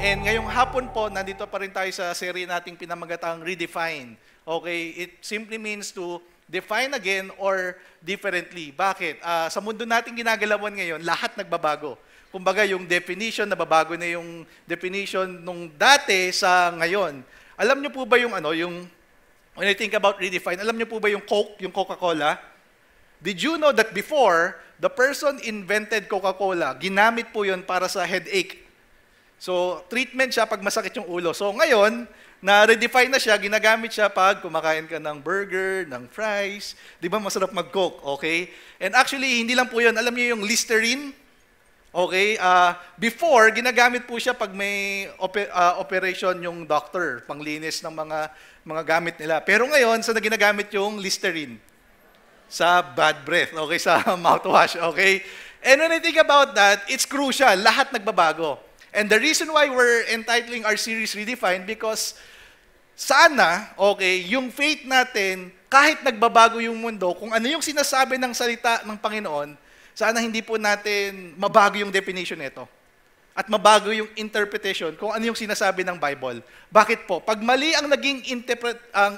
And ngayong hapon po, nandito pa rin tayo sa serie nating pinamagatang Redefine. Okay, it simply means to define again or differently. Bakit? Sa mundo nating ginagalawan ngayon, lahat nagbabago. Kumbaga, yung definition, nababago na yung definition nung dati sa ngayon. Alam niyo po ba yung when I think about redefine, alam niyo po ba yung Coke, yung Coca-Cola? Did you know that before, the person invented Coca-Cola, ginamit po yun para sa headache. So, treatment siya pag masakit yung ulo. So, ngayon, na-redefine na siya, ginagamit siya pag kumakain ka ng burger, ng fries. Di ba masarap mag-Coke, okay? And actually, hindi lang po yun. Alam niyo yung Listerine? Okay? Before, ginagamit po siya pag may operation yung doctor, panglinis ng mga gamit nila. Pero ngayon, saan na ginagamit yung Listerine? Sa bad breath, okay? Sa mouthwash, okay? And when I think about that, it's crucial. Lahat nagbabago. And the reason why we're entitling our series Redefine, because sana, okay, yung faith natin, kahit nagbabago yung mundo, kung ano yung sinasabi ng salita ng Panginoon, sana hindi po natin mabago yung definition nito. At mabago yung interpretation kung ano yung sinasabi ng Bible. Bakit po? Pag mali ang naging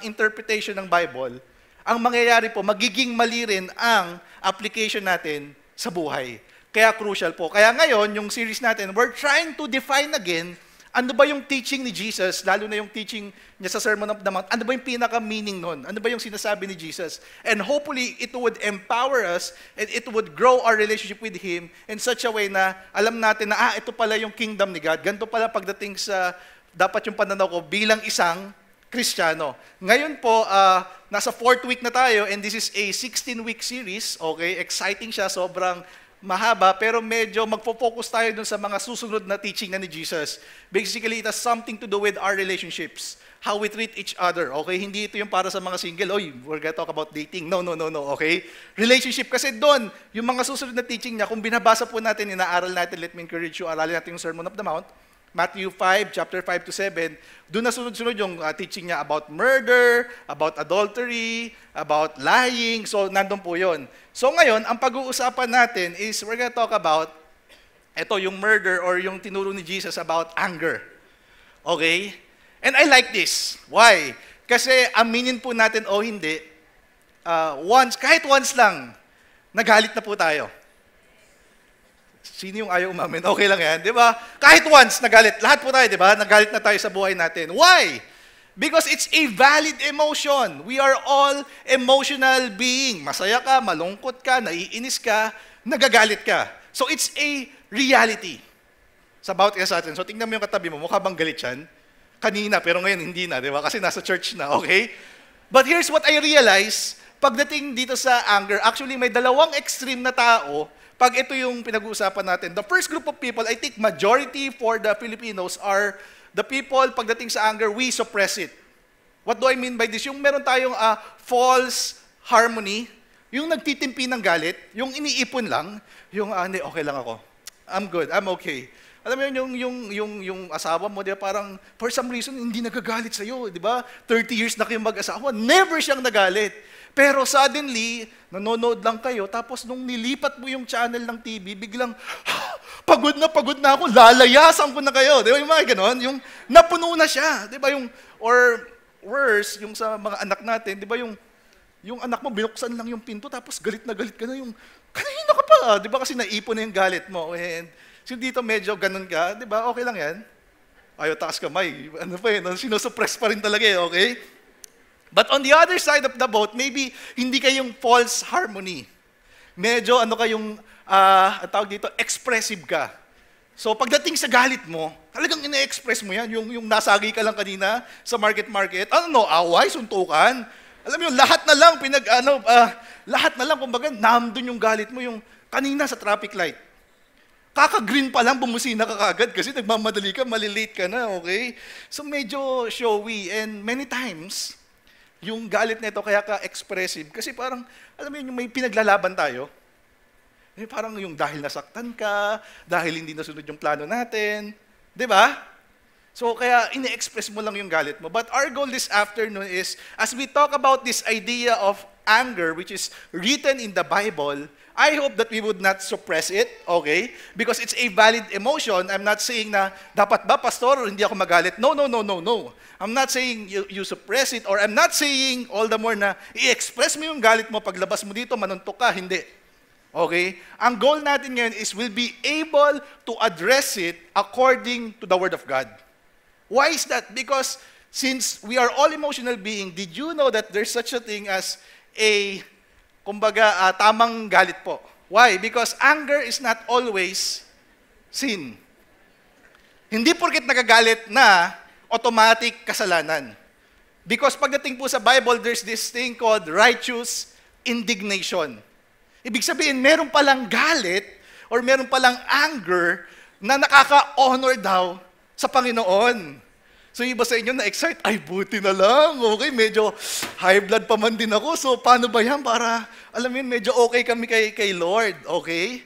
interpretation ng Bible, ang mangyayari po, magiging mali rin ang application natin sa buhay. Kaya crucial po. Kaya ngayon, yung series natin, we're trying to define again, ano ba yung teaching ni Jesus, lalo na yung teaching niya sa Sermon on the Mount, ano ba yung pinaka-meaning nun? Ano ba yung sinasabi ni Jesus? And hopefully, it would empower us and it would grow our relationship with Him in such a way na alam natin na, ito pala yung kingdom ni God. Ganito pala pagdating sa, dapat yung pananaw ko bilang isang Kristiyano. Ngayon po, nasa 4th week na tayo and this is a 16-week series. Okay, exciting siya, sobrang mahaba, pero medyo magpo-focus tayo dun sa mga susunod na teaching na ni Jesus. Basically, it has something to do with our relationships, how we treat each other. Okay, hindi ito yung para sa mga single, we're gonna talk about dating. No, okay? Relationship, kasi doon, yung mga susunod na teaching niya, kung binabasa po natin, inaaral natin, let me encourage you, aralin natin yung Sermon on the Mount, Matthew 5, chapter 5 to 7, doon na sunod-sunod yung teaching niya about murder, about adultery, about lying. So, nandun po yun. So, ngayon, ang pag-uusapan natin is we're gonna talk about ito, yung murder or yung tinuro ni Jesus about anger. Okay? And I like this. Why? Kasi aminin po natin o hindi, kahit once lang, nagalit na po tayo. Sino yung ayaw umamin? Okay lang yan, di ba? Kahit once nagalit, lahat po tayo, di ba? Nagalit na tayo sa buhay natin. Why? Because it's a valid emotion. We are all emotional being. Masaya ka, malungkot ka, naiinis ka, nagagalit ka. So it's a reality sa bawat isa sa atin. So tingnan mo yung katabi mo, mukha bang galit yan? Kanina, pero ngayon hindi na, di ba? Kasi nasa church na, okay? But here's what I realize, pagdating dito sa anger, actually may dalawang extreme na tao. Pag ito yung pinag-uusapan natin, the first group of people, I think majority for the Filipinos are the people, pagdating sa anger, we suppress it. What do I mean by this? Yung meron tayong false harmony, yung nagtitimpi ng galit, yung iniipon lang, yung hindi, okay lang ako. I'm good, I'm okay. Alam mo yung asawa mo, di ba, parang for some reason hindi nagagalit sa iyo, di ba? 30 years na kayong mag-asawa, never siyang nagalit. Pero suddenly, nanonood lang kayo, tapos nung nilipat mo yung channel ng TV, biglang, pagod na ako, lalayasan ko na kayo. Di ba yung mga ganon? Yung napuno na siya. Di ba yung, or worse, yung sa mga anak natin, di ba yung anak mo, binuksan lang yung pinto, tapos galit na galit ka na yung, kanina ka pa, di ba kasi naipon na yung galit mo. And so dito medyo ganon ka, di ba? Okay lang yan. Ayaw, taas kamay. Ano pa yun? Sinusuppress pa rin talaga eh, okay? But on the other side of the boat, maybe hindi kayong false harmony. Medyo kayong, tawag dito, expressive ka. So pagdating sa galit mo, talagang ina-express mo yan. Yung nasagi ka lang kanina sa market, away, suntukan. Alam mo yun, lahat na lang, kumbaga, nandun yung galit mo, yung kanina sa traffic light. Kaka-green pa lang, bumusina ka kagad kasi nagmamadali ka, malilate ka na, okay? So medyo showy and many times, yung galit nito kaya ka-expressive kasi parang, alam mo yun, may pinaglalaban tayo. Parang yung dahil nasaktan ka, dahil hindi nasunod yung plano natin. Di ba? So kaya ine-express mo lang yung galit mo. But our goal this afternoon is, as we talk about this idea of anger, which is written in the Bible, I hope that we would not suppress it, okay? Because it's a valid emotion. I'm not saying na, dapat ba, pastor, hindi ako magalit? No, no, no, no, no. I'm not saying you suppress it, or I'm not saying all the more na i-express mo yung galit mo, paglabas mo dito, manuntok ka. Hindi. Okay? Ang goal natin ngayon is we'll be able to address it according to the Word of God. Why is that? Because since we are all emotional beings, did you know that there's such a thing as a kumbaga, tamang galit po. Why? Because anger is not always sin. Hindi porket nagagalit na, automatic kasalanan. Because pagdating po sa Bible, there's this thing called righteous indignation. Ibig sabihin, meron palang galit or meron palang anger na nakaka-honor daw sa Panginoon. So iba sa inyo na-excite, ay buti na lang, okay, medyo high blood pa man din ako, so paano ba yan para, alam mo yun, medyo okay kami kay Lord, okay?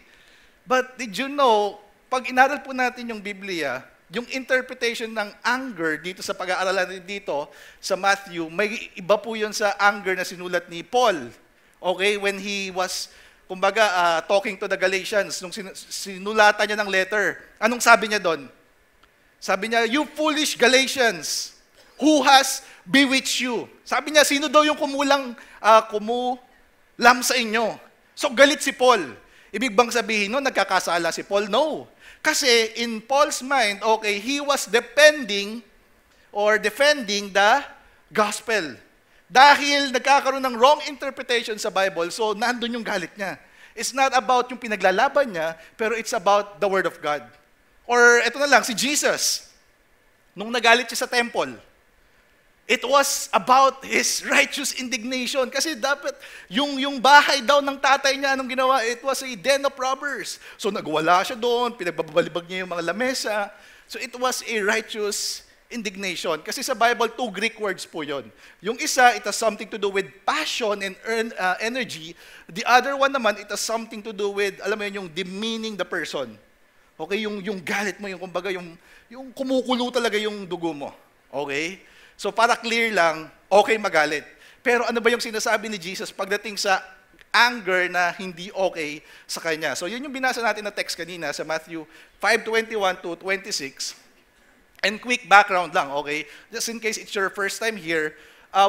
But did you know, pag inaral po natin yung Biblia, yung interpretation ng anger dito sa pag-aaralan dito sa Matthew, may iba po yun sa anger na sinulat ni Paul, okay, when he was, kumbaga, talking to the Galatians, nung sinulatan niya ng letter, anong sabi niya doon? Sabi niya, you foolish Galatians, who has bewitched you? Sabi niya, sino daw yung kumulam sa inyo? So galit si Paul. Ibig bang sabihin nun, nagkakasala si Paul? No. Kasi in Paul's mind, okay, he was defending the gospel. Dahil nagkakaroon ng wrong interpretation sa Bible, so nandun yung galit niya. It's not about yung pinaglalaban niya, pero it's about the Word of God. Or ito na lang, si Jesus, nung nagalit siya sa temple, it was about his righteous indignation. Kasi dapat, yung bahay daw ng tatay niya, anong ginawa? It was a den of robbers. So nagwala siya doon, pinagbabalibag niya yung mga lamesa. So it was a righteous indignation. Kasi sa Bible, 2 Greek words po yon. Yung isa, it has something to do with passion and energy. The other one naman, it has something to do with, alam mo yun, yung demeaning the person. Okay, yung galit mo, yung kumbaga, yung kumukulo talaga yung dugo mo. Okay? So para clear lang, okay magalit. Pero ano ba yung sinasabi ni Jesus pagdating sa anger na hindi okay sa kanya? So yun yung binasa natin na text kanina sa Matthew 5:21 to 26. And quick background lang, okay? Just in case it's your first time here,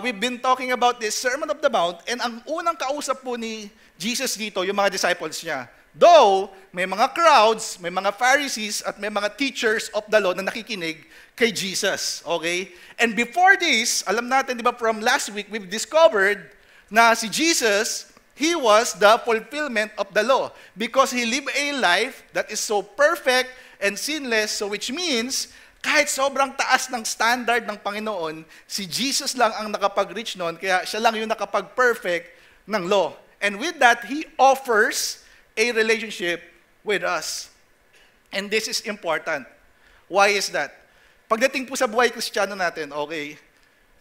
we've been talking about this Sermon of the Mount, and ang unang kausap po ni Jesus dito, yung mga disciples niya. Though, may mga crowds, may mga Pharisees, at may mga teachers of the law na nakikinig kay Jesus. Okay? And before this, alam natin, di ba, from last week, we've discovered na si Jesus, he was the fulfillment of the law because he lived a life that is so perfect and sinless, so which means, kahit sobrang taas ng standard ng Panginoon, si Jesus lang ang nakapag-reach noon, kaya siya lang yung nakapag-perfect ng law. And with that, he offers a relationship with us. And this is important. Why is that? Pagdating po sa buhay Kristiyano natin, okay,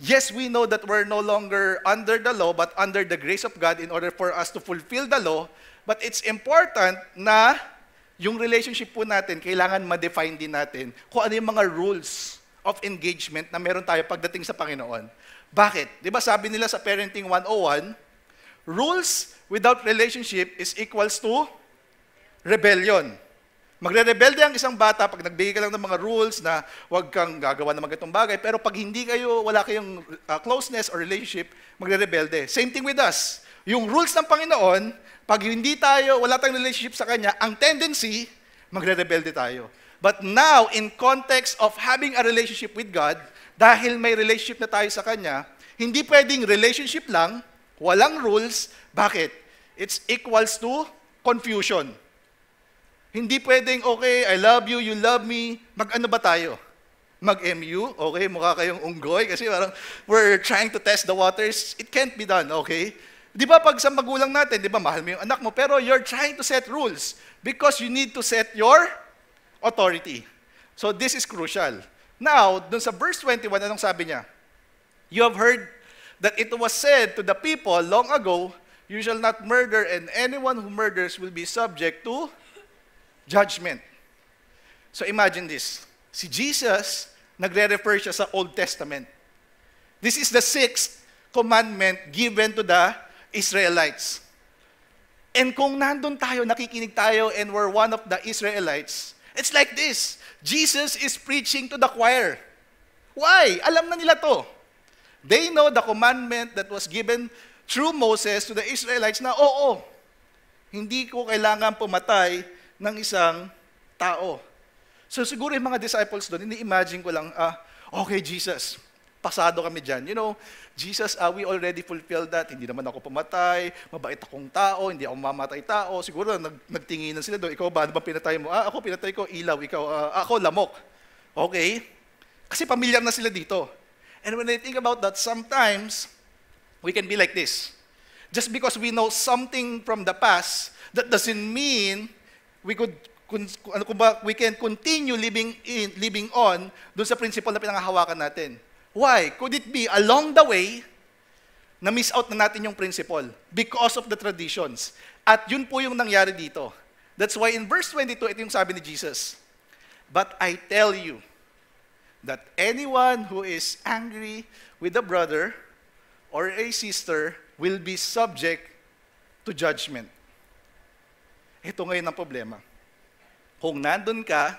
yes, we know that we're no longer under the law, but under the grace of God in order for us to fulfill the law. But it's important na yung relationship po natin, kailangan ma-define din natin kung ano yung mga rules of engagement na meron tayo pagdating sa Panginoon. Bakit? Di ba sabi nila sa Parenting 101, rules without relationship is equals to rebellion. Magre-rebelde ang isang bata pag nagbigay ka lang ng mga rules na huwag kang gagawa ng mga ganitong bagay, pero pag wala kayong closeness or relationship, magre-rebelde. Same thing with us. Yung rules ng Panginoon, pag wala tayong relationship sa Kanya, ang tendency, magre-rebelde tayo. But now, in context of having a relationship with God, dahil may relationship na tayo sa Kanya, hindi pwedeng relationship lang, walang rules. Bakit? It's equals to confusion. Hindi pwedeng, okay, I love you, you love me. Mag-ano ba tayo? Mag-MU? Okay, mukha kayong unggoy kasi parang we're trying to test the waters. It can't be done, okay? Di ba pag sa magulang natin, di ba mahal mo yung anak mo, pero you're trying to set rules because you need to set your authority. So this is crucial. Now, dun sa verse 21, anong sabi niya? You have heard that it was said to the people long ago, you shall not murder, and anyone who murders will be subject to judgment. So imagine this. Si Jesus, nagre-refer siya sa Old Testament. This is the 6th commandment given to the Israelites. And kung nandun tayo, nakikinig tayo, and we're one of the Israelites, it's like this. Jesus is preaching to the choir. Why? Alam na nila to. They know the commandment that was given through Moses to the Israelites na, oo, hindi ko kailangan pumatay ng isang tao. So siguro yung mga disciples doon, ini-imagine ko lang, okay, Jesus, pasado kami dyan. You know, Jesus, we already fulfilled that. Hindi naman ako pumatay, mabait akong tao, hindi ako mamamatay tao. Siguro nagtinginan sila doon. Ikaw ba? Ano ba pinatay mo? Ako pinatay ko, ilaw. Ikaw, ako, lamok. Okay? Kasi pamilyar na sila dito. And when I think about that, sometimes, we can be like this. Just because we know something from the past, that doesn't mean we can continue living on doon sa principle na pinangahawakan natin. Why? Could it be along the way na miss out na natin yung principle because of the traditions? At yun po yung nangyari dito. That's why in verse 22, ito yung sabi ni Jesus, "But I tell you that anyone who is angry with a brother or a sister will be subject to judgment." Ito ngayon ang problema. Kung nandun ka,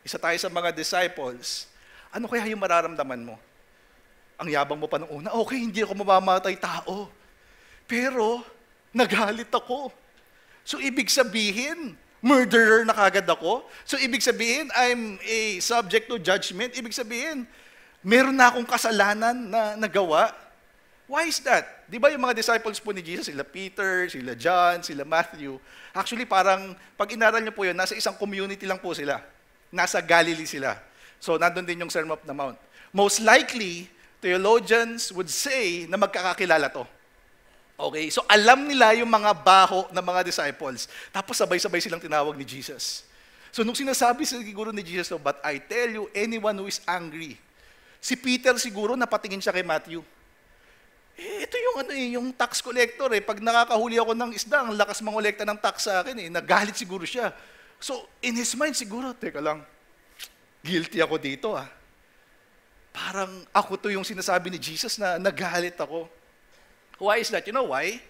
isa tayo sa mga disciples, ano kaya yung mararamdaman mo? Ang yabang mo pa nung una, okay, hindi ako mamamatay tao. Pero, nagalit ako. So, ibig sabihin, murderer na kagad ako. So, ibig sabihin, I'm a subject to judgment. Ibig sabihin, meron na akong kasalanan na nagawa. Why is that? Di ba yung mga disciples po ni Jesus, sila Peter, sila John, sila Matthew, actually parang, pag inaral niyo po yun, nasa isang community lang po sila. Nasa Galilee sila. So, nandun din yung Sermon of the Mount. Most likely, theologians would say na magkakakilala to. Okay? So, alam nila yung mga baho ng mga disciples. Tapos, sabay-sabay silang tinawag ni Jesus. So, nung sinasabi siguro ni Jesus, "But I tell you, anyone who is angry." Si Peter siguro, napatingin siya kay Matthew. Ito yung tax collector eh. Pag nakakahuli ako ng isda, ang lakas mangolekta ng tax sa akin eh. Nagalit siguro siya. So, in his mind siguro, teka lang, guilty ako dito ah. Parang ako to yung sinasabi ni Jesus na nagalit ako. Why is that? You know why?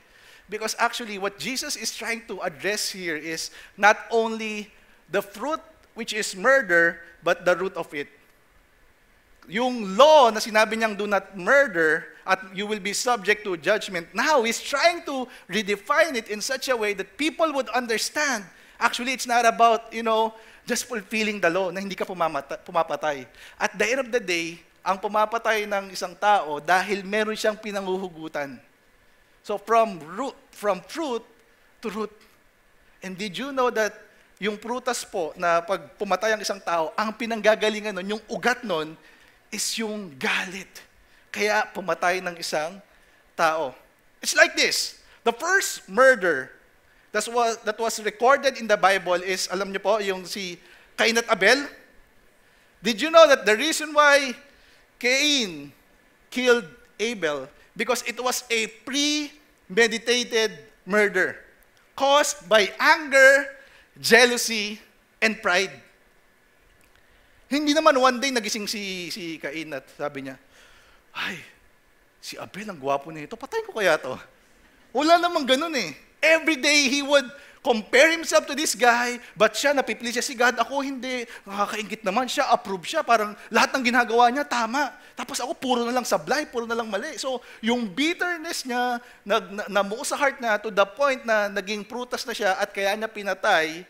Because actually, what Jesus is trying to address here is not only the fruit, which is murder, but the root of it. Yung law na sinabi niyang do not murder at you will be subject to judgment, now He's trying to redefine it in such a way that people would understand. Actually, it's not about, just fulfilling the law na hindi ka pumapatay. At the end of the day, ang pumapatay ng isang tao dahil meron siyang pinanguhugutan. So from fruit to root. And did you know that yung prutas po na pag pumatay ang isang tao, ang pinanggagalingan nun, yung ugat nun, is yung galit. Kaya pumatay ng isang tao. It's like this. The first murder that was recorded in the Bible is, alam niyo po, yung si Cain at Abel. Did you know that the reason why Cain killed Abel? Because it was a premeditated murder caused by anger, jealousy, and pride. Hindi naman one day nagising si Cain at sabi niya, "Ay, si Abel ang gwapo nito, patayin ko kaya to?" Wala namang ganun eh. Every day he would compare himself to this guy, but siya, napipili siya si God, ako hindi. Nakakaingit naman siya, approve siya, parang lahat ng ginagawa niya, tama. Tapos ako, puro na lang sablay, puro na lang mali. So, yung bitterness niya, namuo sa heart na to the point na naging prutas na siya at kaya niya pinatay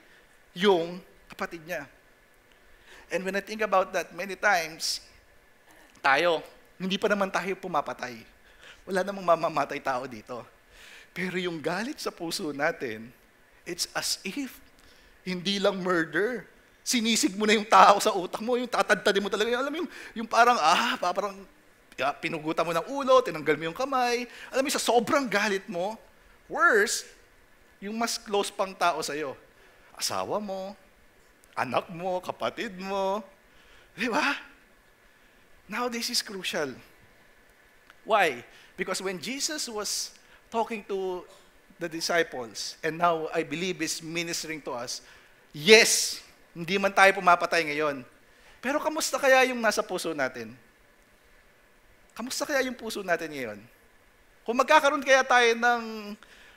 yung kapatid niya. And when I think about that, many times, tayo, hindi pa naman tayo pumapatay. Wala namang mamamatay tao dito. Pero yung galit sa puso natin, it's as if hindi lang murder. Sinisig mo na yung tao sa utak mo, yung tatadtadin mo talaga. Alam mo yung parang, pinugutan mo ng ulo, tinanggal mo yung kamay. Alam mo, sa sobrang galit mo, worse, yung mas close pang tao sa'yo. Asawa mo, anak mo, kapatid mo. Di ba? Now, this is crucial. Why? Because when Jesus was talking to the disciples, and now I believe is ministering to us, yes, hindi man tayo pumapatay ngayon. Pero kamusta kaya yung nasa puso natin? Kamusta kaya yung puso natin ngayon? Kung magkakaroon kaya tayo ng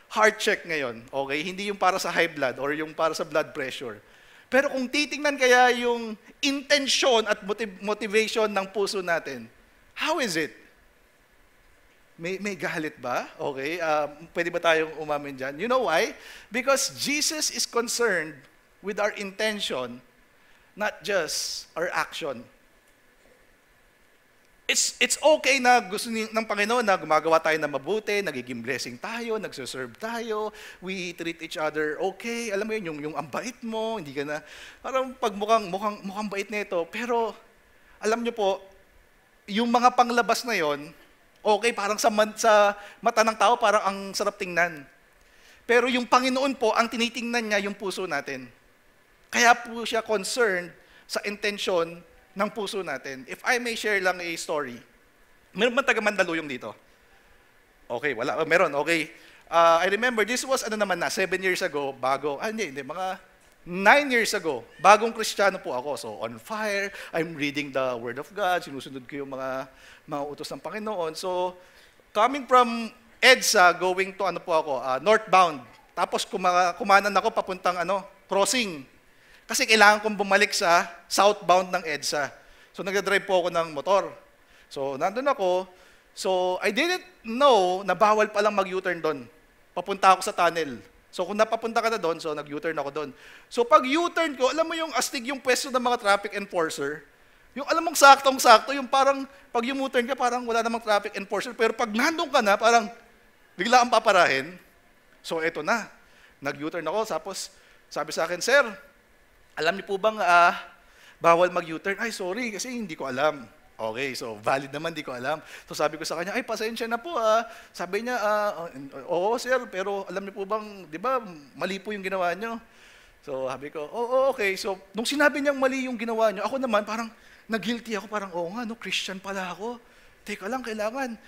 heart check ngayon, okay? Hindi yung para sa high blood or yung para sa blood pressure. Pero kung titingnan kaya yung intensyon at motivation ng puso natin, how is it? May galit ba? Okay, pwede ba tayong umamin dyan? You know why? Because Jesus is concerned with our intention, not just our action. It's okay na gusto ng Panginoon na gumagawa tayo na mabuti, nagiging blessing tayo, nagsuserve tayo, we treat each other okay. Alam mo yun, yung ang bait mo, hindi ka na, parang pag mukhang bait na ito. Pero, alam nyo po, yung mga panglabas na yon, okay, parang sa mata ng tao, parang ang sarap tingnan. Pero yung Panginoon po, ang tinitingnan niya yung puso natin. Kaya po siya concerned sa intensyon ng puso natin. If I may share lang a story. Meron man taga Mandaluyong dito? Okay, wala. Meron, okay. I remember, this was 7 years ago, mga 9 years ago, bagong Kristiyano po ako. So, on fire, I'm reading the Word of God, sinusunod ko yung mga utos ng Panginoon. So, coming from EDSA, going to northbound. Tapos kumanan ako papuntang crossing. Kasi kailangan kong bumalik sa southbound ng EDSA. So, nagdadrive po ako ng motor. So, nandun ako. So, I didn't know na bawal palang mag-U-turn doon. Papunta ako sa tunnel. So, kung napapunta ka na doon, so nag-U-turn ako doon. So, pag U-turn ko, alam mo yung astig yung pwesto ng mga traffic enforcer? Yung alam mong saktong-sakto, yung parang, pag yung U-turn ka, parang wala namang traffic enforcer. Pero pag nandun ka na, parang bigla ang paparahin. So, eto na. Nag-U-turn ako, tapos sabi sa akin, Sir, alam niyo po bang bawal mag-U-turn? Ay, sorry, kasi hindi ko alam. Okay, so valid naman, di ko alam. So sabi ko sa kanya, ay, pasensya na po. Sabi niya, oo, sir, pero alam niyo po bang, di ba, mali po yung ginawa niyo? So sabi ko, oo, okay. So nung sinabi niyang mali yung ginawa niyo, ako naman parang nag-guilty ako, parang, oo nga, no, Christian pala ako. Teka lang, kailangan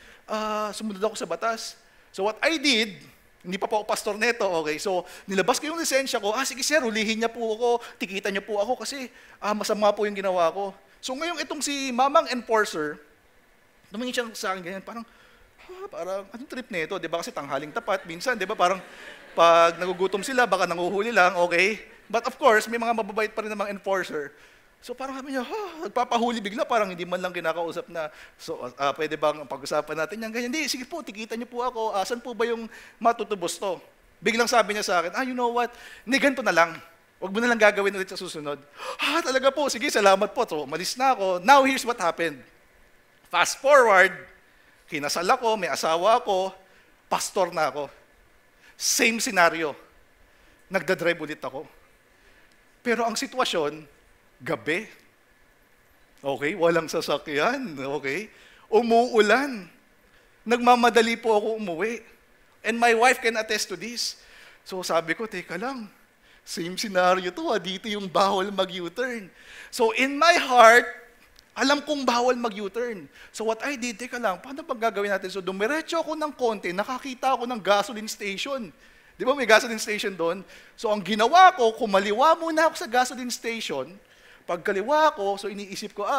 sumunod ako sa batas. So what I did, hindi pa po ako pastor neto, okay? So, nilabas ko yung lisensya ko, sige sir, hulihin niya po ako, tikitan niya po ako kasi masama po yung ginawa ko. So, ngayon itong si mamang enforcer, tumingin siya sa akin ganyan, parang, anong trip nito? Diba kasi tanghaling tapat, minsan, diba parang pag nagugutom sila, baka nanguhuli lang, okay? But of course, may mga mababait pa rin ng mga enforcer. So parang sabi niya, nagpapahuli bigla, parang hindi man lang kinakausap na, so pwede bang pag-usapan natin yan? Ganyan, hindi, sige po, tikitan niyo po ako, saan po ba yung matutubos to? Biglang sabi niya sa akin, you know what, hindi, ganito na lang. Huwag mo na lang gagawin ulit sa susunod. Talaga po, sige, salamat po. So, umalis na ako. Now, here's what happened. Fast forward, kinasal ako, may asawa ako, pastor na ako. Same scenario. Nagdadrive ulit ako. Pero ang sitwasyon, gabi. Okay, walang sasakyan. Okay, umuulan. Nagmamadali po ako umuwi. And my wife can attest to this. So sabi ko, teka lang, same scenario to, dito yung bawal mag-U-turn. So in my heart, alam kong bawal mag-U-turn. So what I did, teka lang, paano pag gagawin natin? So dumiretso ako ng konti, nakakita ako ng gasoline station. Di ba may gasoline station doon? So ang ginawa ko, kumaliwa muna ako sa gasoline station. Pagkaliwa ko, so iniisip ko,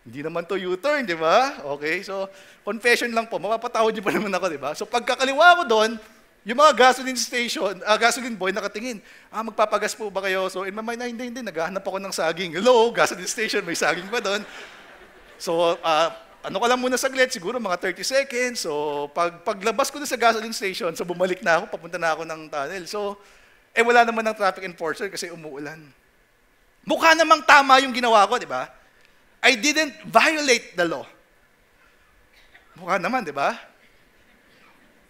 hindi naman to U-turn, di ba? Okay, so confession lang po, mapapatawad niyo pa naman ako, di ba? So pagkakaliwa ko doon, yung mga gasoline station, gasoline boy nakatingin, magpapagas po ba kayo? So in my mind, hindi, naghahanap ako ng saging. Hello, gasoline station, may saging pa doon. So, ano ka lang muna saglit, siguro mga 30 seconds. So, paglabas ko na sa gasoline station, so bumalik na ako, papunta na ako ng tunnel. So, wala naman ng traffic enforcer kasi umuulan. Mukha namang tama yung ginawa ko, di ba? I didn't violate the law. Mukha naman, di ba?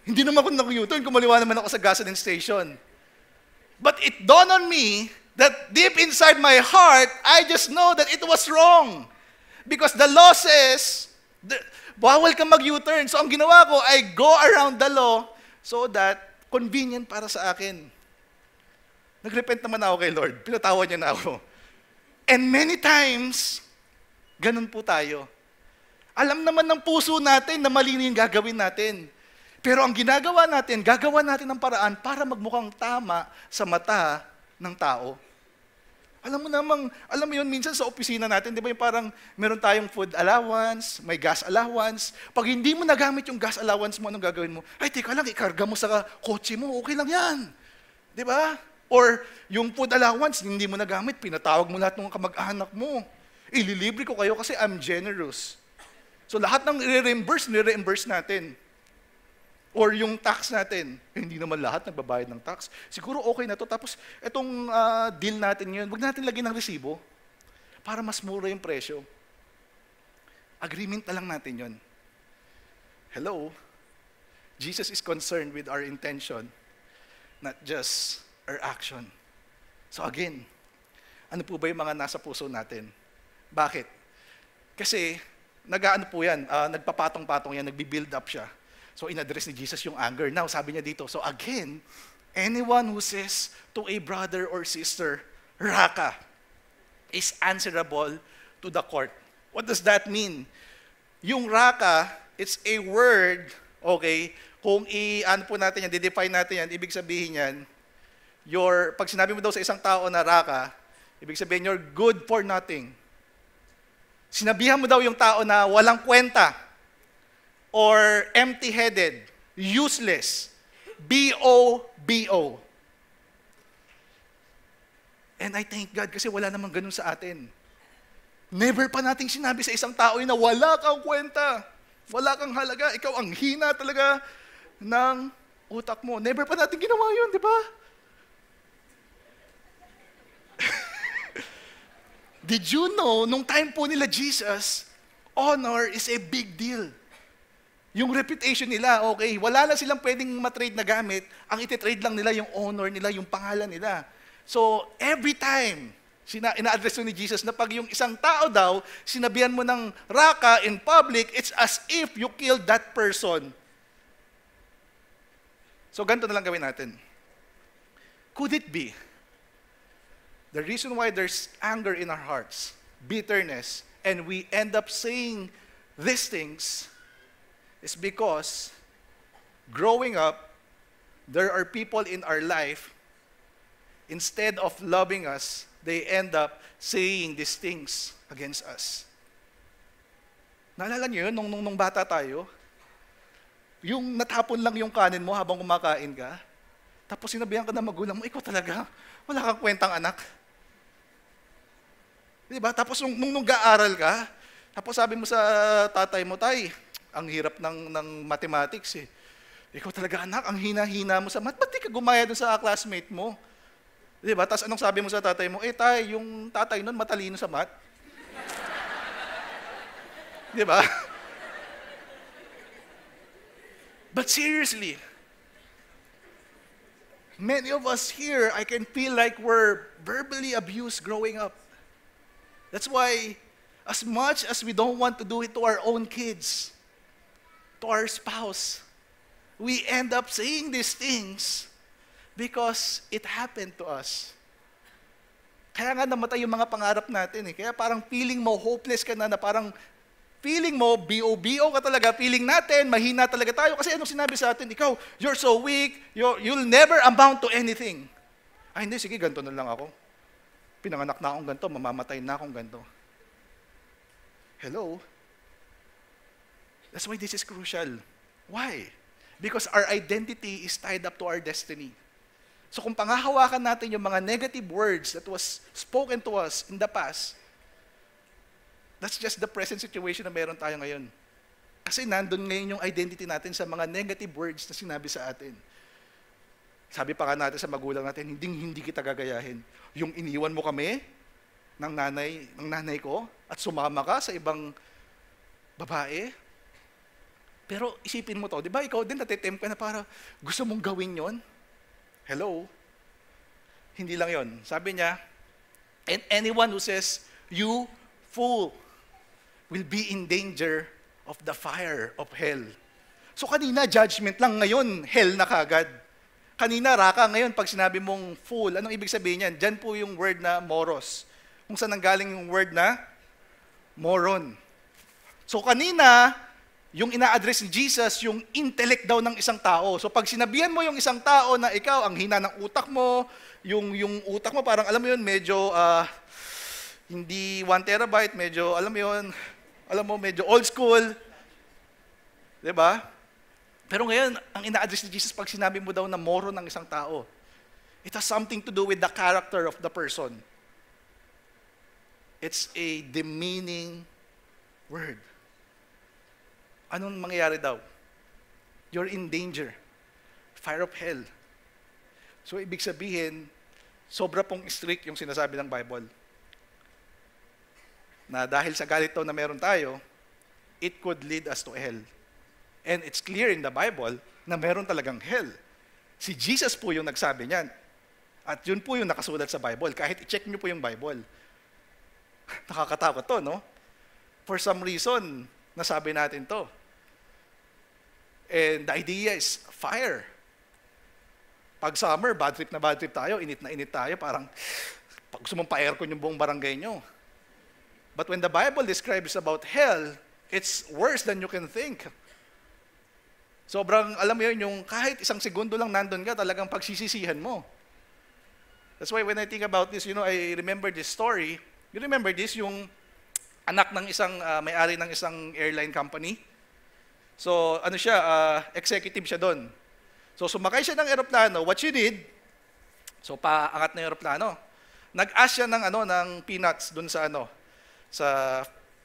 Hindi naman ako nag-U-turn, kumaliwa naman ako sa gasoline station. But it dawned on me that deep inside my heart, I just know that it was wrong. Because the law says, bawal ka mag-U-turn. So ang ginawa ko, I go around the law so that convenient para sa akin. Nag-repent naman ako kay Lord. Pinatawad niya na ako. And many times, ganun po tayo. Alam naman ng puso natin na mali yung gagawin natin. Pero ang ginagawa natin, gagawa natin ng paraan para magmukhang tama sa mata ng tao. Alam mo yun, minsan sa opisina natin, di ba yung parang meron tayong food allowance, may gas allowance. Pag hindi mo nagamit yung gas allowance mo, anong gagawin mo? Ay, teka lang, ikarga mo sa kotse mo, okay lang yan. Di ba? Or yung food allowance, hindi mo nagamit, pinatawag mo lahat ng kamag-anak mo. Ililibre ko kayo kasi I'm generous. So lahat ng nire-reimburse natin. Or yung tax natin, hindi naman lahat nagbabayad ng tax. Siguro okay na to. Tapos itong deal natin yun, wag natin lagyan ng resibo para mas mura yung presyo. Agreement na lang natin yun. Hello? Jesus is concerned with our intention, not just our action. So again, ano po ba yung mga nasa puso natin? Bakit? Kasi, nag-ano po yan, nagpapatong-patong yan, nagbi-build up siya. So, in-address ni Jesus yung anger. Now, sabi niya dito, so again, anyone who says to a brother or sister, Raka, is answerable to the court. What does that mean? Yung Raka, it's a word, okay, kung i-ano po natin yan, define natin yan, ibig sabihin yan, pag sinabi mo daw sa isang tao na Raka, ibig sabihin, you're good for nothing. Sinabihan mo daw yung tao na walang kwenta, or empty-headed, useless, B-O-B-O. And I thank God kasi wala namang ganun sa atin. Never pa nating sinabi sa isang tao na wala kang kwenta, wala kang halaga, ikaw ang hina talaga ng utak mo. Never pa natin ginawa yun, di ba? Did you know, nung time po nila Jesus, honor is a big deal. Yung reputation nila, okay, wala na silang pwedeng matrade na gamit, ang ititrade lang nila yung honor nila, yung pangalan nila. So, every time, ina-address ni Jesus na pag yung isang tao daw, sinabihan mo ng Raka in public, it's as if you killed that person. So, ganito na lang gawin natin. Could it be, the reason why there's anger in our hearts, bitterness, and we end up saying these things, is because growing up, there are people in our life, instead of loving us, they end up saying these things against us. Naalala niyo yun, nung bata tayo? Yung natapon lang yung kanin mo habang kumakain ka, tapos sinabihan ka ng magulang mo, ikaw talaga, wala kang kwentang anak. Diba? Tapos nung nag-aaral ka, tapos sabi mo sa tatay mo, tay, ang hirap ng mathematics eh. Ikaw talaga anak, ang hina-hina mo sa math. Ba't di ka gumaya dun sa classmate mo? Diba? Tapos anong sabi mo sa tatay mo? Tay, yung tatay nun matalino sa math. Diba? But seriously, many of us here, I can feel like we're verbally abused growing up. That's why, as much as we don't want to do it to our own kids, to our spouse, we end up saying these things because it happened to us. Kaya nga namatay yung mga pangarap natin eh. Kaya parang feeling mo, hopeless ka na parang feeling mo, B-O-B-O ka talaga, feeling natin, mahina talaga tayo. Kasi anong sinabi sa atin? Ikaw, you're so weak, you'll never amount to anything. Ay hindi, sige, ganito na lang ako. Pinanganak na akong ganito, mamamatay na akong ganito. Hello? That's why this is crucial. Why? Because our identity is tied up to our destiny. So kung pangahawakan natin yung mga negative words that was spoken to us in the past, that's just the present situation na meron tayo ngayon. Kasi nandun ngayon yung identity natin sa mga negative words na sinabi sa atin. Sabi pa nga natin sa magulang natin, hindi kita gagayahin. Yung iniwan mo kami ng nanay ko at sumama ka sa ibang babae. Pero isipin mo to, di ba ikaw din natitempt ka na para gusto mong gawin yon? Hello? Hindi lang yon. Sabi niya, and anyone who says, you fool, will be in danger of the fire of hell. So kanina, judgment lang, ngayon, hell na kagad. Kanina, Raka, ngayon, pag sinabi mong fool, anong ibig sabihin yan? Diyan po yung word na moros. Kung saan nanggaling yung word na moron. So kanina, yung ina-address ni Jesus, yung intellect daw ng isang tao. So pag sinabihan mo yung isang tao na ikaw, ang hina ng utak mo, yung utak mo parang alam mo yun, medyo hindi 1 terabyte, medyo alam mo, medyo old school. 'Di ba? Pero ngayon, ang ina-address ni Jesus pag sinabi mo daw na moro ng isang tao, it has something to do with the character of the person. It's a demeaning word. Anong mangyayari daw? You're in danger. Fire of hell. So, ibig sabihin, sobra pong strict yung sinasabi ng Bible. Na dahil sa galit daw na meron tayo, it could lead us to hell. And it's clear in the Bible na meron talagang hell. Si Jesus po yung nagsabi niyan. At yun po yung nakasulat sa Bible. Kahit i-check niyo po yung Bible. Nakakatakot to, no? For some reason, nasabi natin to. And the idea is fire. Pag summer, bad trip tayo, init na init tayo, parang pag gusto mong pa-aircon yung buong barangay nyo. But when the Bible describes about hell, it's worse than you can think. Sobrang, alam mo yun, yung kahit isang segundo lang nandun ka, talagang pagsisisihan mo. That's why when I think about this, I remember this story. You remember this, yung anak ng isang, may-ari ng isang airline company. So, executive siya doon. So, sumakay siya ng eroplano. What she did, so paangat na yung eroplano. Nag-ask siya ng peanuts doon sa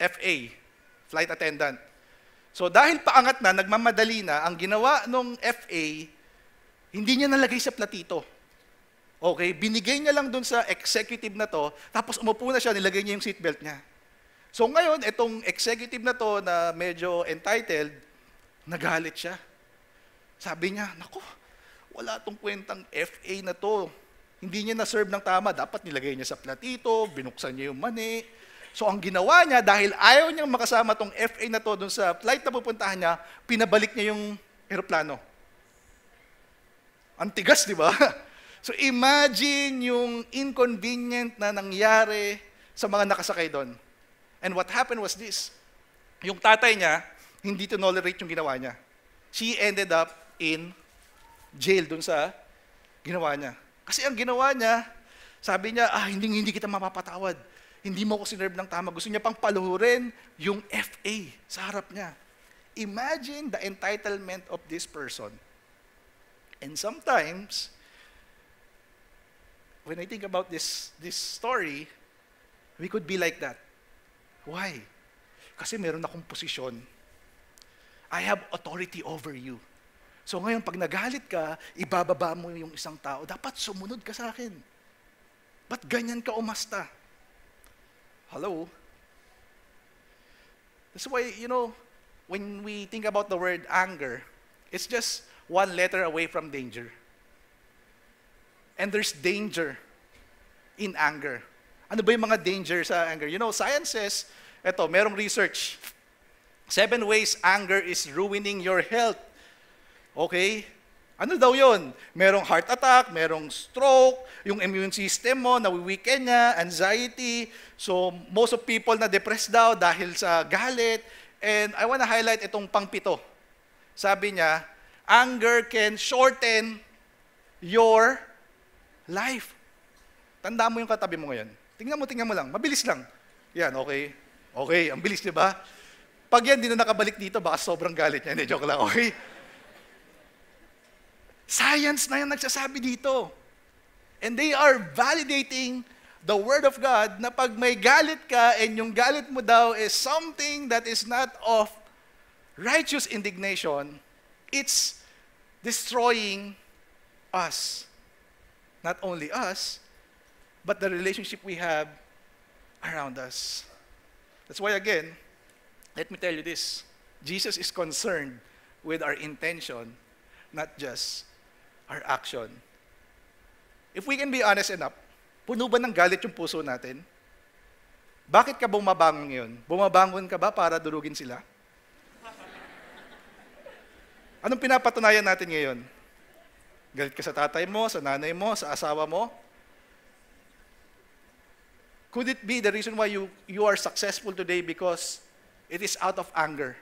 FA, flight attendant. So, dahil paangat na, nagmamadali na, ang ginawa nung FA, hindi niya nalagay sa platito. Okay, binigay niya lang doon sa executive na to, tapos umupo na siya, nilagay niya yung seatbelt niya. So ngayon, itong executive na to na medyo entitled, nagalit siya. Sabi niya, naku, wala tong kwentang FA na to. Hindi niya na-serve ng tama. Dapat nilagay niya sa platito, binuksan niya yung mani. So ang ginawa niya, dahil ayaw niyang makasama tong FA na to dun sa flight na pupuntahan niya, pinabalik niya yung eroplano. Ang tigas, di ba? So imagine yung inconvenient na nangyari sa mga nakasakay doon. And what happened was this. Yung tatay niya, hindi tolerate yung ginawa niya. She ended up in jail dun sa ginawa niya. Kasi ang ginawa niya, sabi niya, hindi kita mapapatawad. Hindi mo ko sinerve ng tama. Gusto niya pang paluhurin yung FA sa harap niya. Imagine the entitlement of this person. And sometimes, when I think about this story, we could be like that. Why? Kasi meron akong posisyon. I have authority over you. So ngayon, pag nagalit ka, ibababa mo yung isang tao, dapat sumunod ka sa akin. Ba't ganyan ka umasta? Hello? That's why, when we think about the word anger, it's just one letter away from danger. And there's danger in anger. Ano ba yung mga danger sa anger? Science says, merong research. 7 ways anger is ruining your health. Okay? Ano daw yun? Merong heart attack, merong stroke, yung immune system mo, nawi-weaken niya, anxiety. So, most of people na depressed daw dahil sa galit. And I want to highlight itong pang-7. Sabi niya, anger can shorten your life. Tandaan mo yung katabi mo ngayon. Tingnan mo lang. Mabilis lang. Yan, okay. Okay, ang bilis, di ba? Pag yan, di na nakabalik dito, baka sobrang galit niya. Hindi, joke lang, okay? Science na yung nagsasabi dito. And they are validating the Word of God na pag may galit ka and yung galit mo daw is something that is not of righteous indignation, it's destroying us. Not only us, but the relationship we have around us. That's why, again, let me tell you this. Jesus is concerned with our intention, not just our action. If we can be honest enough, puno ba ng galit yung puso natin? Bakit ka bumabangon ngayon? Bumabangon ka ba para durugin sila? Anong pinapatunayan natin ngayon? Galit ka sa tatay mo, sa nanay mo, sa asawa mo? Could it be the reason why you are successful today because it is out of anger?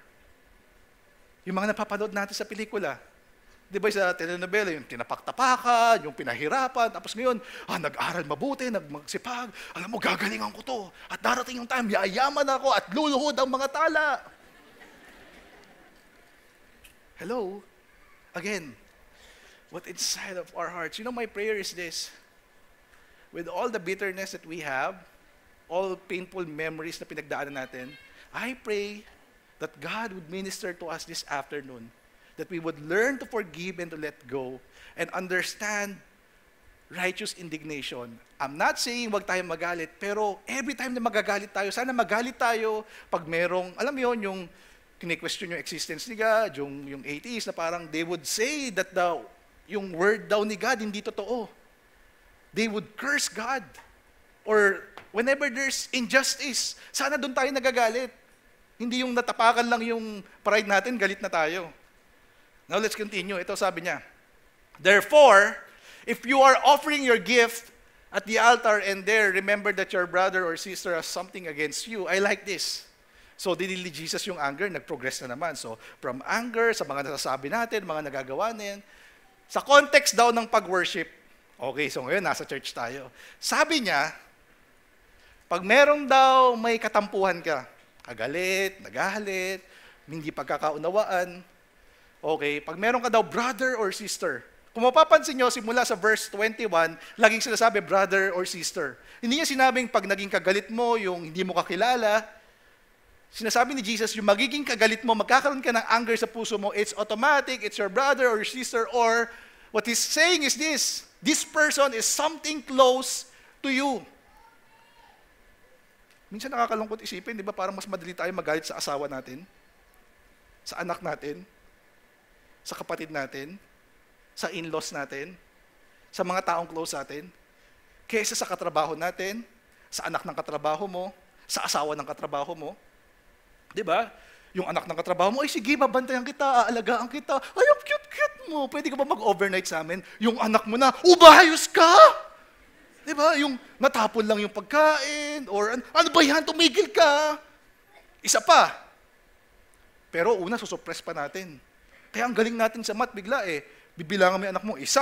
Yung mga napapanood natin sa pelikula. Di ba sa telenovela, yung tinapaktapakan, yung pinahirapan, tapos ngayon, nag-aral mabuti, nagmagsipag, alam mo, gagalingan ko to. At darating yung time, yayaman ako at luluhod ang mga tala. Hello? Again, what inside of our hearts? You know, my prayer is this. With all the bitterness that we have, all painful memories na pinagdaanan natin, I pray that God would minister to us this afternoon, that we would learn to forgive and to let go and understand righteous indignation. I'm not saying wag tayong magalit, pero every time na magagalit tayo, sana magalit tayo pag merong, alam mo yun, yung kine-question yung existence ni God, yung atheist na parang they would say that yung word daw ni God hindi totoo. They would curse God. Or whenever there's injustice, sana doon tayo nagagalit. Hindi yung natapakan lang yung pride natin, galit na tayo. Now let's continue. Ito sabi niya, therefore, if you are offering your gift at the altar and there, remember that your brother or sister has something against you. I like this. So, dinili Jesus yung anger, nag-progress na naman. So, from anger, sa mga nasasabi natin, mga nagagawa natin, sa context daw ng pag-worship. Okay, so ngayon, nasa church tayo. Sabi niya, pag meron daw may katampuhan ka, kagalit, nagalit, hindi pagkakaunawaan, okay, pag meron ka daw brother or sister, kung mapapansin nyo, simula sa verse 21, laging sinasabi brother or sister. Hindi niya sinabing pag naging kagalit mo, yung hindi mo kakilala, sinasabi ni Jesus, yung magiging kagalit mo, magkakaroon ka ng anger sa puso mo, it's automatic, it's your brother or your sister, or what he's saying is this person is something close to you. Minsan nakakalungkot isipin, di ba, parang mas madali tayo magalit sa asawa natin, sa anak natin, sa kapatid natin, sa in-laws natin, sa mga taong close natin, kaysa sa katrabaho natin, sa anak ng katrabaho mo, sa asawa ng katrabaho mo. Di ba? Yung anak ng katrabaho mo, ay sige, babantayan kita, aalagaan kita, ay, ang cute-cute mo, pwede ka ba mag-overnight sa amin? Yung anak mo na, ubayos ka! Di ba? Yung natapon lang yung pagkain, or ano ba yan, tumigil ka! Isa pa. Pero una, susuppress pa natin. Kaya ang galing natin sa math, bigla bibilangan mo yung anak mo, 1, 2,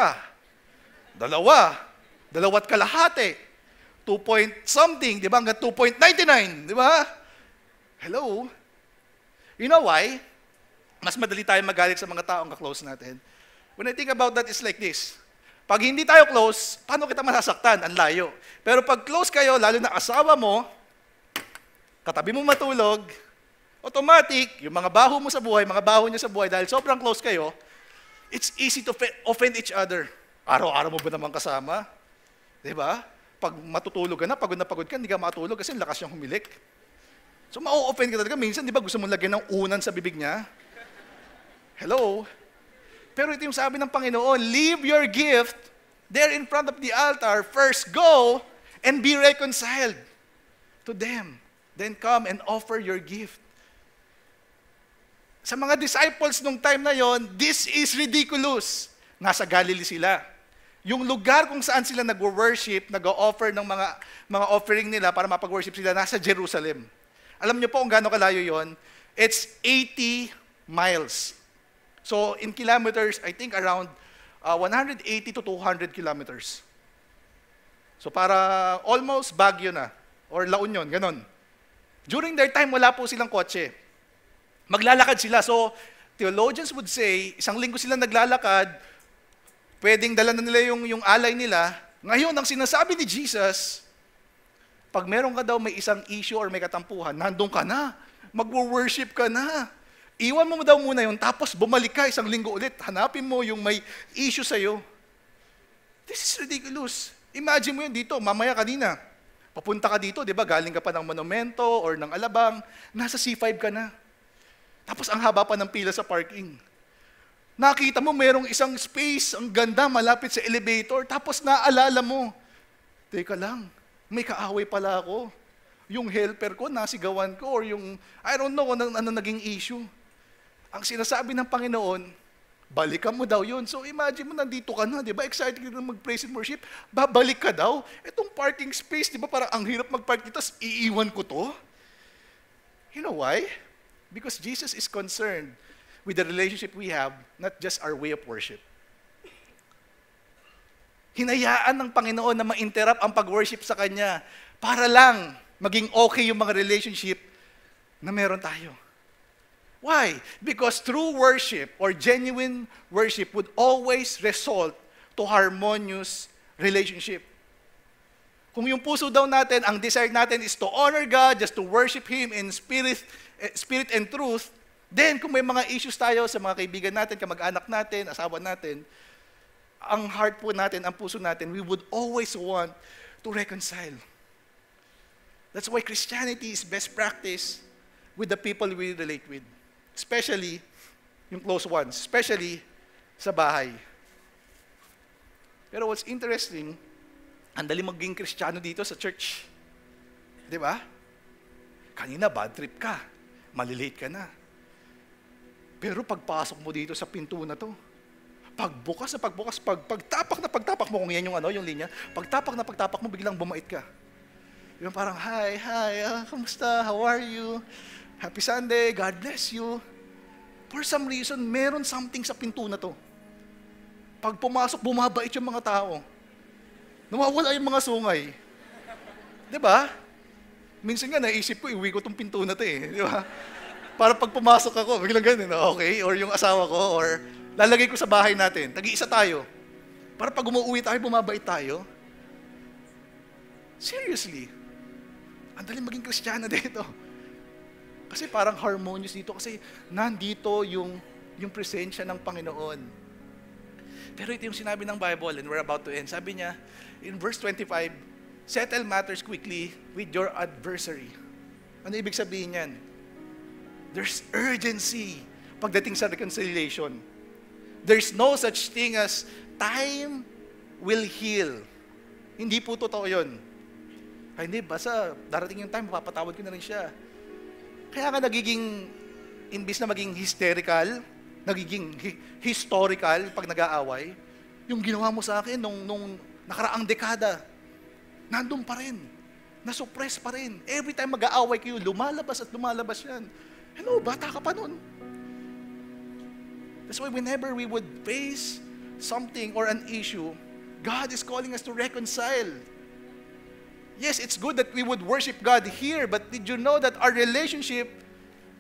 2 kalahati, 2 point something, di ba? Hanggang 2.99, di ba? Hello? You know why? Mas madali tayo magalit sa mga taong ka-close natin. When I think about that, it's like this. Pag hindi tayo close, paano kita masasaktan? Ang layo. Pero pag close kayo, lalo na asawa mo, katabi mo matulog, automatic, yung mga baho mo sa buhay, mga baho niya sa buhay, dahil sobrang close kayo, it's easy to offend each other. Araw-araw mo ba naman kasama? Diba? Pag matutulog ka na pagod ka, hindi ka matulog kasi lakas niyang humilik. So, ma-offend ka talaga. Minsan, di ba, gusto mong lagyan ng unan sa bibig niya? Hello? Pero ito yung sabi ng Panginoon, leave your gift there in front of the altar. First, go and be reconciled to them. Then come and offer your gift. Sa mga disciples nung time na yon, this is ridiculous. Nasa Galilee sila. Yung lugar kung saan sila nag-worship, nag-offer ng mga offering nila para mapag-worship sila, nasa Jerusalem. Alam niyo po kung gaano kalayo yon? It's 80 miles. So in kilometers, I think around 180 to 200 kilometers. So para almost Baguio na, or La Union, ganon. During their time, wala po silang kotse. Maglalakad sila. So, theologians would say, 1 linggo sila naglalakad, pwedeng dala na nila yung alay nila. Ngayon, ang sinasabi ni Jesus, pag meron ka daw may isang issue or may katampuhan, nandun ka na, mag-worship ka na. Iwan mo daw muna yun, tapos bumalik ka 1 linggo ulit, hanapin mo yung may issue sa'yo. This is ridiculous. Imagine mo yun dito, mamaya kanina, papunta ka dito, di ba, galing ka pa ng Monumento or ng Alabang, nasa C5 ka na. Tapos ang haba pa ng pila sa parking. Nakita mo, merong isang space, ang ganda, malapit sa elevator, tapos naalala mo, teka lang, may kaaway pala ako. Yung helper ko, nasigawan ko, or yung, I don't know, ano naging issue. Ang sinasabi ng Panginoon, balikan mo daw yun. So imagine mo, nandito ka na, di ba? Excited ka na mag-praise and worship. Babalik ka daw. Itong parking space, di ba? Parang ang hirap mag-park dito, tapos iiwan ko to. You know why? Because Jesus is concerned with the relationship we have, not just our way of worship. Hinayaan ng Panginoon na ma-interrupt ang pag-worship sa Kanya para lang maging okay yung mga relationship na meron tayo. Why? Because true worship or genuine worship would always result to harmonious relationship. Kung yung puso daw natin, ang desire natin is to honor God, just to worship Him in spirit and truth, then kung may mga issues tayo sa mga kaibigan natin, kamag-anak natin, asawa natin, ang heart po natin, ang puso natin, we would always want to reconcile. That's why Christianity is best practice with the people we relate with. Especially yung close ones, especially sa bahay. Pero what's interesting, ang dali maging Kristiyano dito sa church. Di ba? Kanina bad trip ka, malilate ka na. Pero pagpasok mo dito sa pinto na to, pagbukas, pagtapak mo, kung yan yung linya, pagtapak mo, biglang bumait ka. Yung parang, hi, kamusta, how are you? Happy Sunday, God bless you. For some reason, meron something sa pinto na to. Pag pumasok, bumabait yung mga tao. Nawawala yung mga sungay. Di ba? Minsan nga naisip ko, iuwi ko tong pinto na to eh. Di ba? Para pag pumasok ako, biglang ganun, okay? Or yung asawa ko, or lalagay ko sa bahay natin. Tag-iisa tayo. Para pag umuwi tayo, bumabait tayo. Seriously. Ang dali maging Kristiyano dito. Kasi parang harmonious dito. Kasi nandito yung presensya ng Panginoon. Pero ito yung sinabi ng Bible, and we're about to end. Sabi niya, in verse 25, settle matters quickly with your adversary. Ano ibig sabihin yan? There's urgency pagdating sa reconciliation. There's no such thing as time will heal. Hindi po totoo yun. Ay, hindi, basta darating yung time, mapapatawad ko na rin siya. Kaya nga nagiging, imbis na maging hysterical, nagiging historical pag nag-aaway, yung ginawa mo sa akin nung nakaraang dekada, nandun pa rin. Nasuppress pa rin. Every time mag-aaway kayo, lumalabas at lumalabas yan. Hello, bata ka pa nun. That's why whenever we would face something or an issue, God is calling us to reconcile. Yes, it's good that we would worship God here, but did you know that our relationship,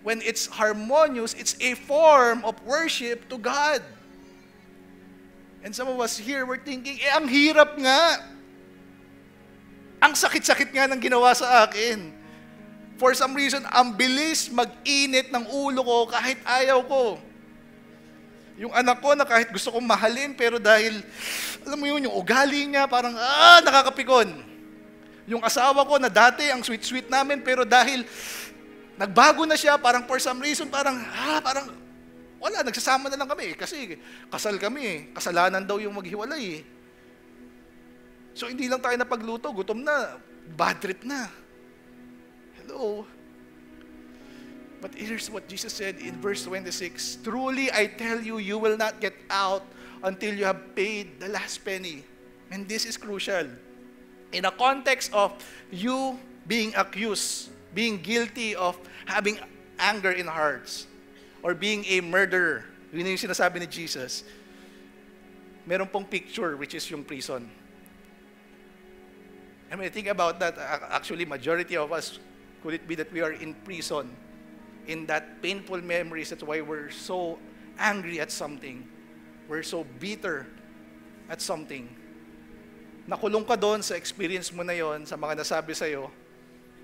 when it's harmonious, it's a form of worship to God? And some of us here, we're thinking, ang hirap nga. Ang sakit-sakit nga ng ginawa sa akin. For some reason, ang bilis mag-init ng ulo ko kahit ayaw ko. Yung anak ko na kahit gusto kong mahalin, pero dahil, alam mo yun, yung ugali niya, parang, nakakapikon. Yung asawa ko na dati, ang sweet-sweet namin, pero dahil nagbago na siya, parang for some reason, parang wala, nagsasama na lang kami. Kasi kasal kami, kasalanan daw yung maghiwalay. So hindi lang tayo napagluto, gutom na, bad trip na. Hello? But here's what Jesus said in verse 26, truly I tell you, you will not get out until you have paid the last penny. And this is crucial. In a context of you being accused, being guilty of having anger in hearts, or being a murderer, yun yung sinasabi ni Jesus, meron pong picture which is yung prison. I mean, think about that. Actually, majority of us, could it be that we are in prison, in that painful memories? That's why we're so angry at something. We're so bitter at something. Nakulong ka doon sa experience mo na yon, sa mga nasabi sa'yo.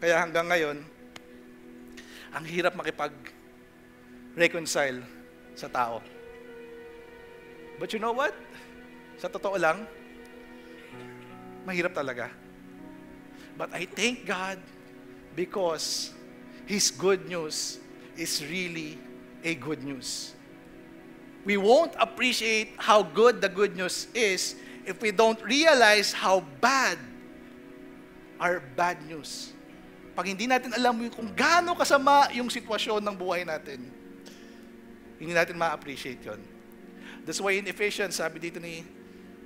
Kaya hanggang ngayon, ang hirap makipag-reconcile sa tao. But you know what? Sa totoo lang, mahirap talaga. But I thank God because His good news is really a good news. We won't appreciate how good the good news is if we don't realize how bad our bad news. Pag hindi natin alam kung gaano kasama yung sitwasyon ng buhay natin, hindi natin ma-appreciate yon. That's why in Ephesians, sabi dito ni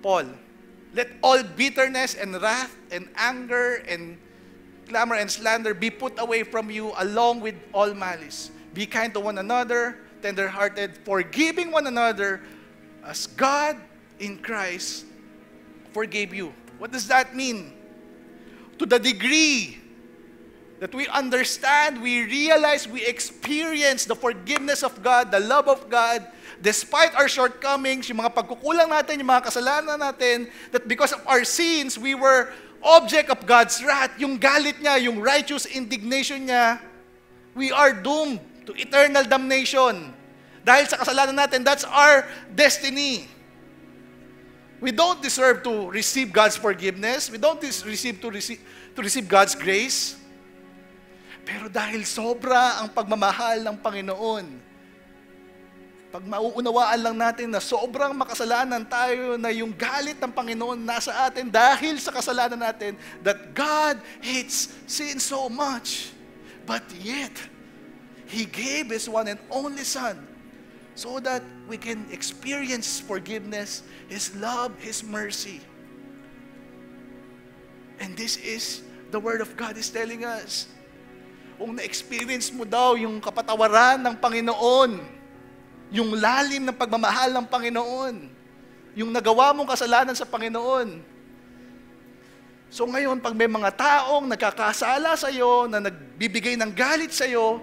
Paul, let all bitterness and wrath and anger and clamor and slander be put away from you along with all malice. Be kind to one another, tender-hearted, forgiving one another as God in Christ forgave you. What does that mean? To the degree that we understand, we realize, we experience the forgiveness of God, the love of God, despite our shortcomings, yung mga pagkukulang natin, yung mga kasalanan natin, that because of our sins, we were object of God's wrath. Yung galit niya, yung righteous indignation niya, we are doomed to eternal damnation. Dahil sa kasalanan natin, that's our destiny. We don't deserve to receive God's forgiveness. We don't receive to receive God's grace. Pero dahil sobra ang pagmamahal ng Panginoon, pag mauunawaan lang natin na sobrang makasalanan tayo, na yung galit ng Panginoon nasa atin dahil sa kasalanan natin, that God hates sin so much, but yet, He gave His one and only Son so that we can experience forgiveness, His love, His mercy. And this is the Word of God is telling us. Kung na-experience mo daw yung kapatawaran ng Panginoon, yung lalim ng pagmamahal ng Panginoon, yung nagawa mong kasalanan sa Panginoon. So ngayon, pag may mga taong nagkakasala sa iyo, na nagbibigay ng galit sa iyo,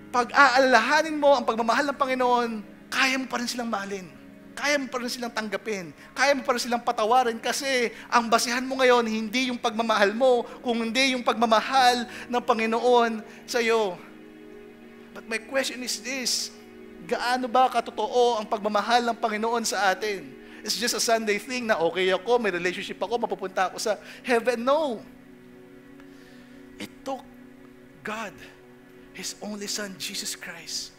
pag aalalahanin mo ang pagmamahal ng Panginoon, kaya mo pa rin silang mahalin. Kaya mo pa rin silang tanggapin. Kaya mo pa rin silang patawarin kasi ang basihan mo ngayon, hindi yung pagmamahal mo, kung hindi yung pagmamahal ng Panginoon sa iyo. But my question is this, gaano ba katotoo ang pagmamahal ng Panginoon sa atin? It's just a Sunday thing na okay ako, may relationship ako, mapupunta ako sa heaven. No. It took God, His only Son, Jesus Christ,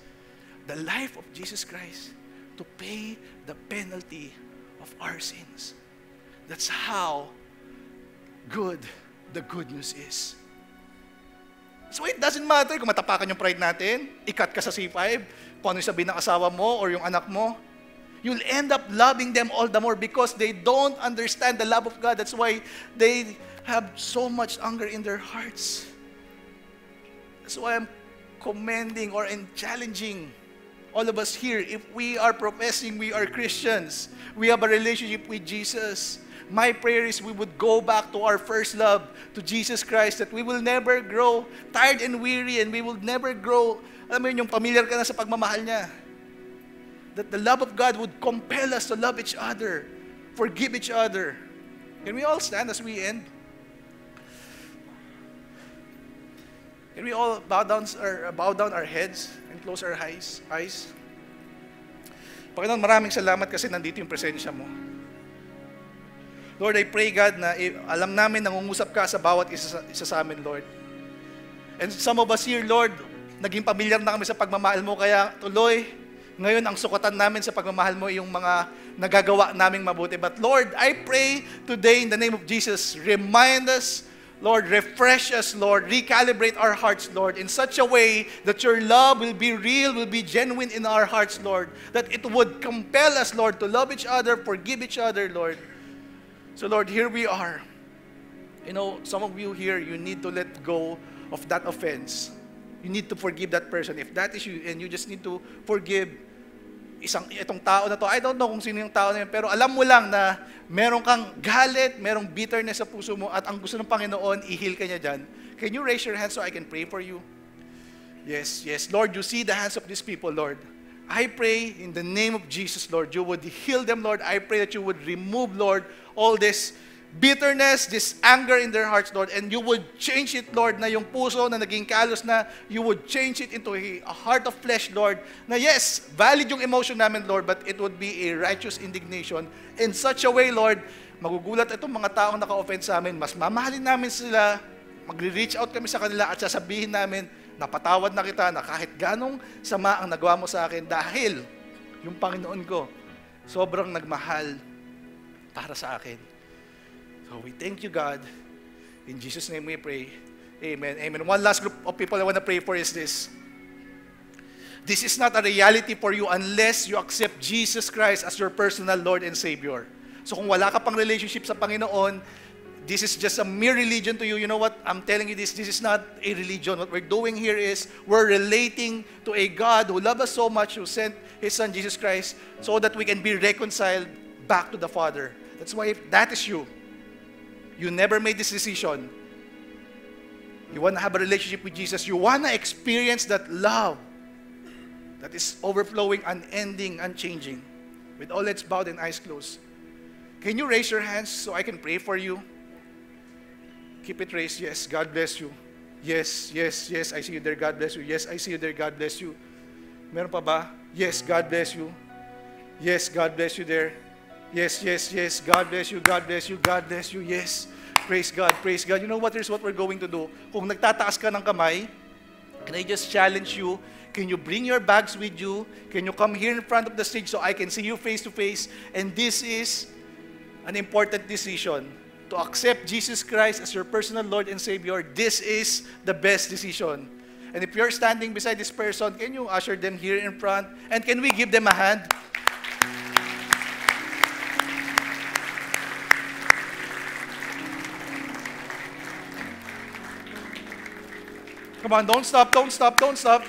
the life of Jesus Christ, to pay the penalty of our sins. That's how good the good news is. So it doesn't matter kung matapakan yung pride natin, ikat ka sa C5, kung ano yung sabihin ng asawa mo or yung anak mo, you'll end up loving them all the more because they don't understand the love of God. That's why they have so much anger in their hearts. That's why I'm commending or challenging all of us here, if we are professing we are Christians, we have a relationship with Jesus, my prayer is we would go back to our first love, to Jesus Christ, that we will never grow tired and weary, and we will never grow, alam mo yun, yung familiar ka na sa pagmamahal niya. That the love of God would compel us to love each other, forgive each other. Can we all stand as we end? Can we all bow down our heads and close our eyes? Panginoon, maraming salamat kasi nandito yung presensya mo. Lord, I pray, God, na alam namin nangungusap ka sa bawat isa sa amin, Lord. And some of us here, Lord, naging pamilyar na kami sa pagmamahal mo, kaya tuloy, ngayon ang sukatan namin sa pagmamahal mo yung mga nagagawa naming mabuti. But Lord, I pray today in the name of Jesus, remind us, Lord, refresh us, Lord, recalibrate our hearts, Lord, in such a way that your love will be real, will be genuine in our hearts, Lord, that it would compel us, Lord, to love each other, forgive each other, Lord. So, Lord, here we are. You know, some of you here, you need to let go of that offense. You need to forgive that person. If that is you, and you just need to forgive itong tao na to, I don't know kung sino yung tao na yun, pero alam mo lang na meron kang galit, merong bitterness sa puso mo, at ang gusto ng Panginoon, i-heal ka niya dyan. Can you raise your hand so I can pray for you? Yes, yes. Lord, you see the hands of these people, Lord. I pray in the name of Jesus, Lord, you would heal them, Lord. I pray that you would remove, Lord, all this bitterness, this anger in their hearts, Lord, and you would change it, Lord, na yung puso na naging kalos na, you would change it into a heart of flesh, Lord, na yes, valid yung emotion namin, Lord, but it would be a righteous indignation in such a way, Lord, magugulat itong mga taong naka-offend sa amin, mas mamahalin namin sila, magre-reach out kami sa kanila at sasabihin namin, napatawad na kita na kahit ganong sama ang nagawa mo sa akin dahil yung Panginoon ko, sobrang nagmahal para sa akin. So we thank you, God. In Jesus' name we pray. Amen. Amen. One last group of people I want to pray for is this. This is not a reality for you unless you accept Jesus Christ as your personal Lord and Savior. So kung wala ka pang relationship sa Panginoon, this is just a mere religion to you. You know what? I'm telling you this is not a religion. What we're doing here is we're relating to a God who loved us so much, who sent His Son, Jesus Christ, so that we can be reconciled back to the Father. That's why if that is you, you never made this decision, you want to have a relationship with Jesus, you want to experience that love that is overflowing, unending, unchanging. With all heads bowed and eyes closed, can you raise your hands so I can pray for you? Keep it raised. Yes, God bless you. Yes, yes, yes, I see you there. God bless you. Yes, I see you there. God bless you. Meron pa ba? Yes, God bless you. Yes, God bless you there. Yes, yes, yes. God bless you. God bless you. God bless you. Yes. Praise God. Praise God. You know what? Here's what we're going to do. Kung nagtataas ka ng kamay, can I just challenge you? Can you bring your bags with you? Can you come here in front of the stage so I can see you face to face? And this is an important decision. To accept Jesus Christ as your personal Lord and Savior, this is the best decision. And if you're standing beside this person, can you usher them here in front? And can we give them a hand? Come on, don't stop, don't stop, don't stop.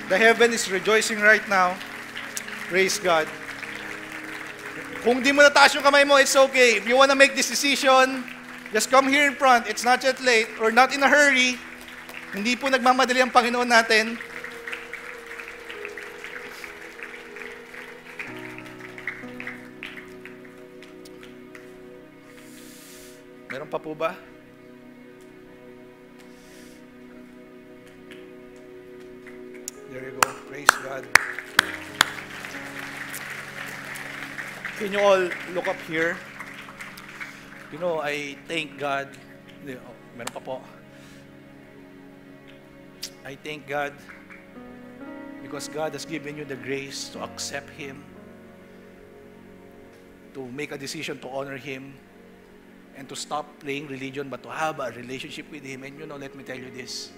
The heaven is rejoicing right now. Praise God. Kung di mo nataas yung kamay mo, it's okay. If you want to make this decision, just come here in front. It's not yet late. We're not in a hurry. Hindi po nagmamadali ang Panginoon natin. Meron pa po ba? There you go. Praise God. Can you all look up here? You know, I thank God. Oh, meron pa po. I thank God because God has given you the grace to accept Him, to make a decision to honor Him, and to stop playing religion but to have a relationship with Him. And you know, let me tell you this.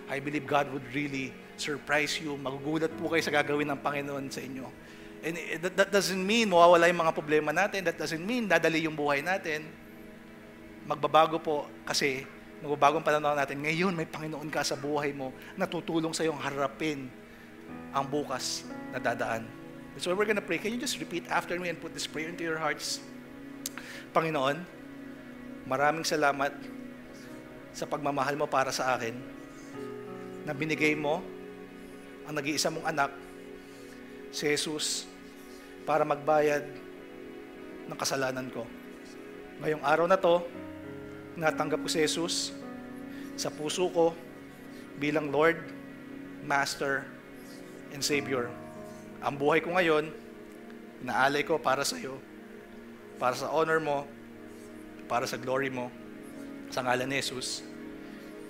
I believe God would really surprise you. Magugulat po kayo sa gagawin ng Panginoon sa inyo. And that doesn't mean mawawala yung mga problema natin. That doesn't mean dadali yung buhay natin. Magbabago po kasi magbabagong pananaw natin. Ngayon, may Panginoon ka sa buhay mo na tutulong sa iyong harapin ang bukas na dadaan. So we're gonna pray. Can you just repeat after me and put this prayer into your hearts? Panginoon, maraming salamat sa pagmamahal mo para sa akin, na binigay mo ang nag-iisa mong anak, si Jesus, para magbayad ng kasalanan ko. Ngayong araw na to, natanggap ko si Jesus sa puso ko bilang Lord, Master, and Savior. Ang buhay ko ngayon, inaalay ko para sa iyo, para sa honor mo, para sa glory mo, sa ngalan ni Jesus.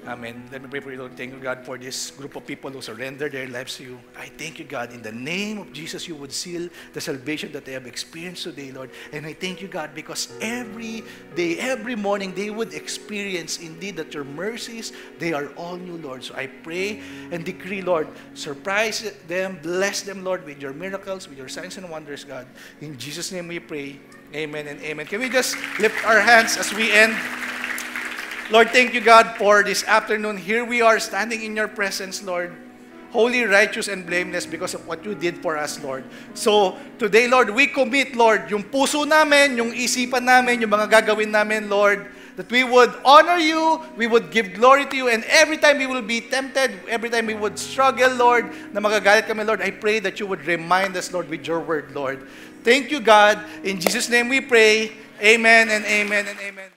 Amen. Let me pray for you, Lord. Thank you, God, for this group of people who surrender their lives to you. I thank you, God, in the name of Jesus, you would seal the salvation that they have experienced today, Lord. And I thank you, God, because every day, every morning, they would experience indeed that your mercies, they are all new, Lord. So I pray and decree, Lord, surprise them, bless them, Lord, with your miracles, with your signs and wonders, God. In Jesus' name we pray. Amen and amen. Can we just lift our hands as we end? Lord, thank you, God, for this afternoon. Here we are standing in your presence, Lord. Holy, righteous, and blameless because of what you did for us, Lord. So, today, Lord, we commit, Lord, yung puso namin, yung isipan namin, yung mga gagawin namin, Lord, that we would honor you, we would give glory to you, and every time we will be tempted, every time we would struggle, Lord, na magagalit kami, Lord, I pray that you would remind us, Lord, with your word, Lord. Thank you, God. In Jesus' name we pray. Amen and amen and amen.